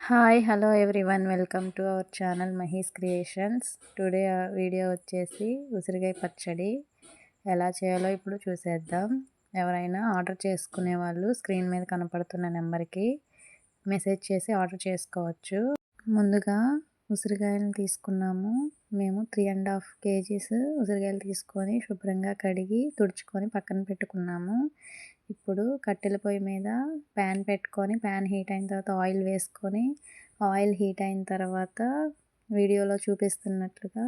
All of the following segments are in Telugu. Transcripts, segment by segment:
Hi hello everyone welcome to our channel Mahi's creations. Today video వచ్చేసి ఉసిరికాయ పచ్చడి ఎలా చేయాలో ఇప్పుడు చూసేద్దాం. ఎవరైనా ఆర్డర్ చేసుకునే వాళ్ళు స్క్రీన్ మీద కనపడుతున్న నెంబర్కి మెసేజ్ చేసి ఆర్డర్ చేసుకోవచ్చు. ముందుగా ఉసిరికాయలను తీసుకున్నాము. మేము 3.5 kgs ఉసిరికాయలు తీసుకొని శుభ్రంగా కడిగి తుడుచుకొని పక్కన పెట్టుకున్నాము. ఇప్పుడు కట్టెల పొయ్యి మీద ప్యాన్ పెట్టుకొని ప్యాన్ హీట్ అయిన తర్వాత ఆయిల్ వేసుకొని ఆయిల్ హీట్ అయిన తర్వాత వీడియోలో చూపిస్తున్నట్లుగా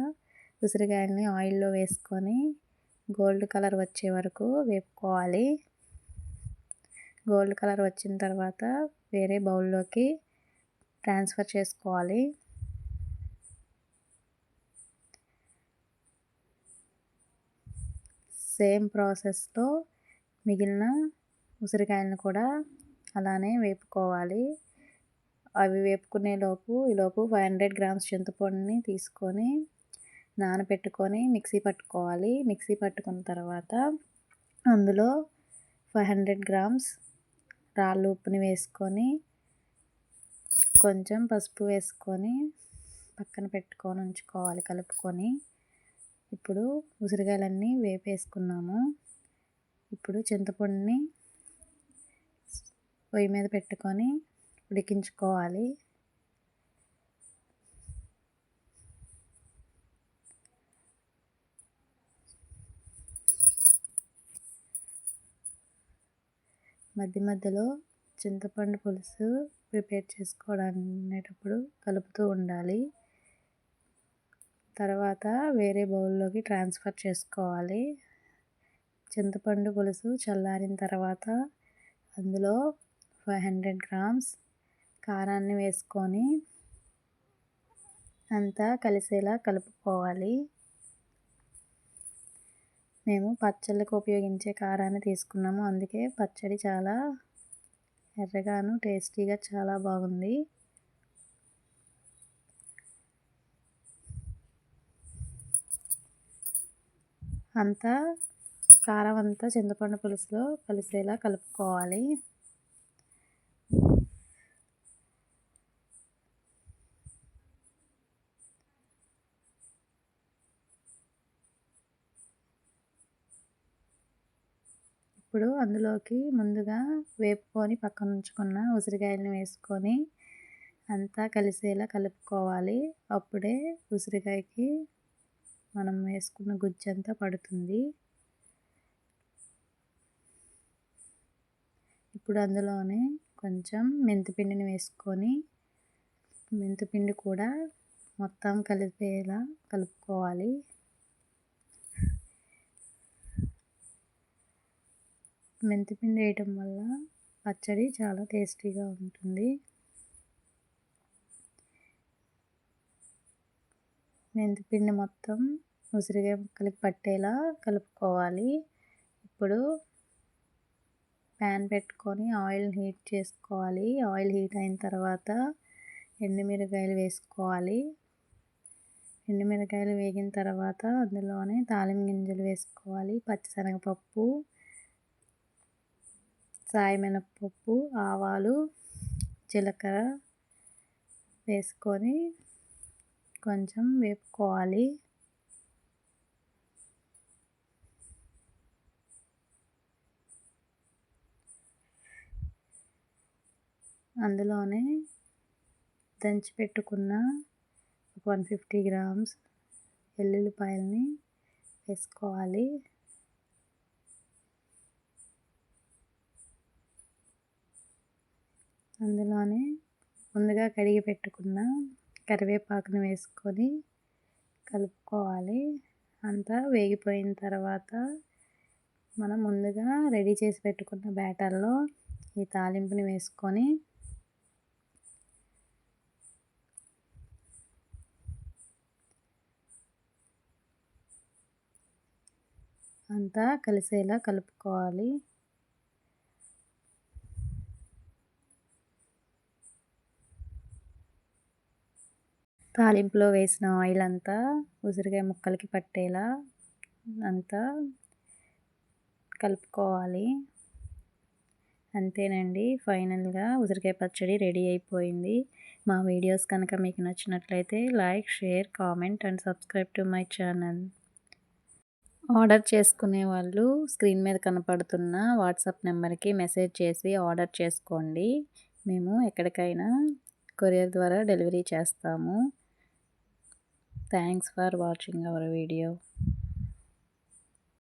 ఉసిరికాయలని ఆయిల్లో వేసుకొని గోల్డ్ కలర్ వచ్చే వరకు వేపుకోవాలి. గోల్డ్ కలర్ వచ్చిన తర్వాత వేరే బౌల్లోకి ట్రాన్స్ఫర్ చేసుకోవాలి. సేమ్ ప్రాసెస్లో మిగిలిన ఉసిరికాయలను కూడా అలానే వేపుకోవాలి. అవి ఈలోపు 500 grams చింతపండుని తీసుకొని నానబెట్టుకొని మిక్సీ పట్టుకోవాలి. మిక్సీ పట్టుకున్న తర్వాత అందులో 500 grams రాళ్ళ ఉప్పుని వేసుకొని కొంచెం పసుపు వేసుకొని పక్కన పెట్టుకొని ఉంచుకోవాలి కలుపుకొని. ఇప్పుడు ఉసిరికాయలన్నీ వేపేసుకున్నాము. ఇప్పుడు చింతపండుని పొయ్యి మీద పెట్టుకొని ఉడికించుకోవాలి. మధ్య మధ్యలో చింతపండు పులుసు ప్రిపేర్ చేసుకోవడానేటప్పుడు కలుపుతూ ఉండాలి. తర్వాత వేరే బౌల్లోకి ట్రాన్స్ఫర్ చేసుకోవాలి. చింతపండు పులుసు చల్లారిన తర్వాత అందులో 500 grams కారాన్ని వేసుకొని అంతా కలిసేలా కలుపుకోవాలి. మేము పచ్చళ్ళకు ఉపయోగించే కారాన్ని తీసుకున్నాము. అందుకే పచ్చడి చాలా ఎర్రగాను టేస్టీగా చాలా బాగుంది. అంతా కారం అంతా చింతపండు పులుసులో కలిసేలా కలుపుకోవాలి. ఇప్పుడు అందులోకి ముందుగా వేపుకొని పక్కన ఉంచుకున్న ఉసిరికాయలను వేసుకొని అంతా కలిసేలా కలుపుకోవాలి. అప్పుడే ఉసిరికాయకి మనం వేసుకున్న గుజ్జంతా పడుతుంది. ఇప్పుడు అందులోనే కొంచెం మెంతిపిండిని వేసుకొని మెంతిపిండి కూడా మొత్తం కలిపేలా కలుపుకోవాలి. మెంతిపిండి వేయటం వల్ల పచ్చడి చాలా టేస్టీగా ఉంటుంది. మెంతిపిండి మొత్తం ఉసిరికాయ ముక్కలకి పట్టేలా కలుపుకోవాలి. ఇప్పుడు ప్యాన్ పెట్టుకొని ఆయిల్ హీట్ చేసుకోవాలి. ఆయిల్ హీట్ అయిన తర్వాత ఎండుమిరకాయలు వేసుకోవాలి. ఎండుమిరకాయలు వేగిన తర్వాత అందులోనే తాలింపు గింజలు వేసుకోవాలి. పచ్చిశనగపప్పు, సాయమినపప్పు, ఆవాలు, జీలకర్ర వేసుకొని కొంచెం వేపుకోవాలి. అందులోనే దంచి పెట్టుకున్న 150 grams వెల్లుల్లిపాయలని వేసుకోవాలి. అందులోనే ముందుగా కడిగి పెట్టుకున్న కరివేపాకును వేసుకొని కలుపుకోవాలి. అంతా వేగిపోయిన తర్వాత మనం ముందుగా రెడీ చేసి పెట్టుకున్న బ్యాటర్లో ఈ తాలింపుని వేసుకొని అంతా కలిసేలా కలుపుకోవాలి. తాలింపులో వేసిన ఆయిల్ అంతా ఉసిరికాయ ముక్కలకి పట్టేలా అంతా కలుపుకోవాలి. అంతేనండి, ఫైనల్గా ఉసిరికాయ పచ్చడి రెడీ అయిపోయింది. మా వీడియోస్ కనుక మీకు నచ్చినట్లయితే like, share, comment and subscribe to my channel. Order చేసుకునే వాళ్ళు స్క్రీన్ మీద కనపడుతున్న వాట్సాప్ నెంబర్కి మెసేజ్ చేసి ఆర్డర్ చేసుకోండి. మేము ఎక్కడికైనా కొరియర్ ద్వారా డెలివరీ చేస్తాము. Thanks for watching our video.